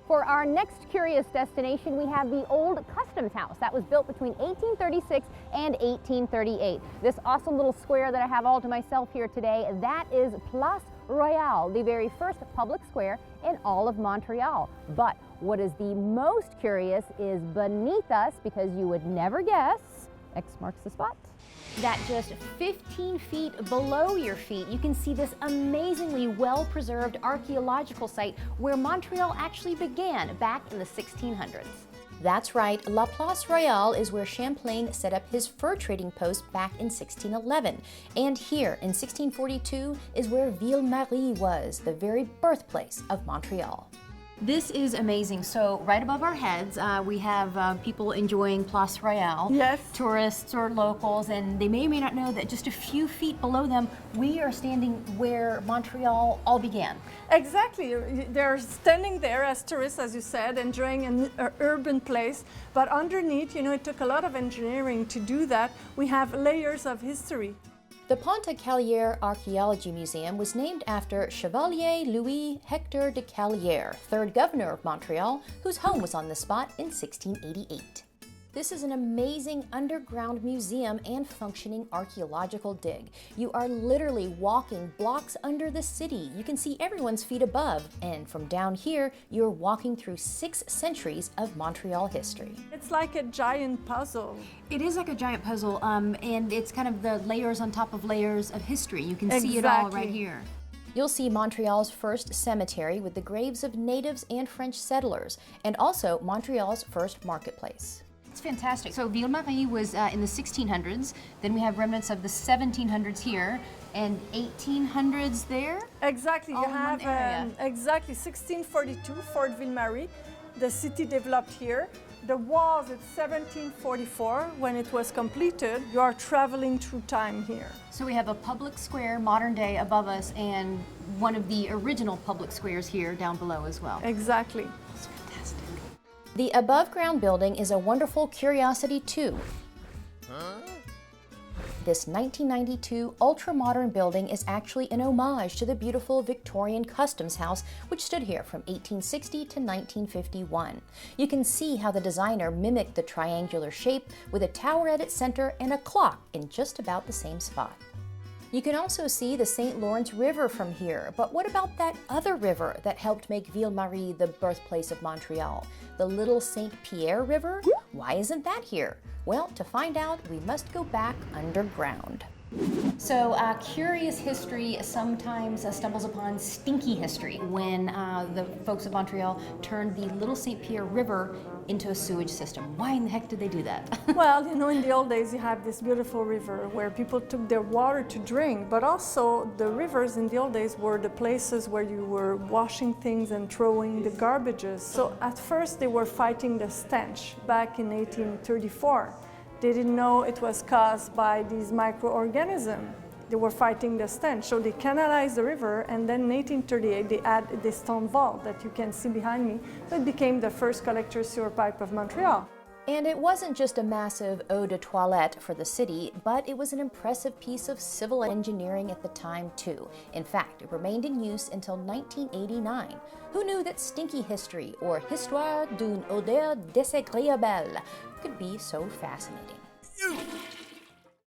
For our next curious destination, we have the old customs house that was built between 1836 and 1838. This awesome little square that I have all to myself here today, that is Place Royale, the very first public square in all of Montreal. But what is the most curious is beneath us, because you would never guess, X marks the spot, that just 15 feet below your feet, you can see this amazingly well-preserved archaeological site where Montreal actually began back in the 1600s. That's right, La Place Royale is where Champlain set up his fur trading post back in 1611. And here in 1642 is where Ville-Marie was, the very birthplace of Montreal. This is amazing. So right above our heads, we have people enjoying Place Royale. Yes. Tourists or locals, and they may or may not know that just a few feet below them, we are standing where Montreal all began. Exactly. They're standing there as tourists, as you said, enjoying an urban place. But underneath, it took a lot of engineering to do that. We have layers of history. The Ponte-Calier Archaeology Museum was named after Chevalier Louis Hector de Calier, 3rd governor of Montreal, whose home was on the spot in 1688. This is an amazing underground museum and functioning archaeological dig. You are literally walking blocks under the city. You can see everyone's feet above, and from down here, you're walking through 6 centuries of Montreal history. It's like a giant puzzle. It is like a giant puzzle, and it's kind of the layers on top of layers of history. You can see it all right here. You'll see Montreal's first cemetery with the graves of natives and French settlers, and also Montreal's first marketplace. It's fantastic. So Ville-Marie was in the 1600s, then we have remnants of the 1700s here, and 1800s there? Exactly, all you have exactly 1642, Fort Ville-Marie. The city developed here. The walls, it's 1744 when it was completed. You are traveling through time here. So we have a public square, modern day, above us, and one of the original public squares here down below as well. Exactly. It's fantastic. The above-ground building is a wonderful curiosity too. This 1992 ultra-modern building is actually an homage to the beautiful Victorian Customs House, which stood here from 1860 to 1951. You can see how the designer mimicked the triangular shape with a tower at its center and a clock in just about the same spot. You can also see the St. Lawrence River from here, but what about that other river that helped make Ville-Marie the birthplace of Montreal? The Little St. Pierre River? Why isn't that here? Well, to find out, we must go back underground. So curious history sometimes stumbles upon stinky history when the folks of Montreal turned the Little St. Pierre River into a sewage system. Why in the heck did they do that? Well, in the old days you have this beautiful river where people took their water to drink, but also the rivers in the old days were the places where you were washing things and throwing the garbages. So at first they were fighting the stench back in 1834. They didn't know it was caused by these microorganisms. They were fighting the stench. So they canalized the river, and then in 1838 they added this stone vault that you can see behind me. So it became the first collector sewer pipe of Montreal. And it wasn't just a massive eau de toilette for the city, but it was an impressive piece of civil engineering at the time too. In fact, it remained in use until 1989. Who knew that stinky history, or Histoire d'une odeur désagréable, could be so fascinating?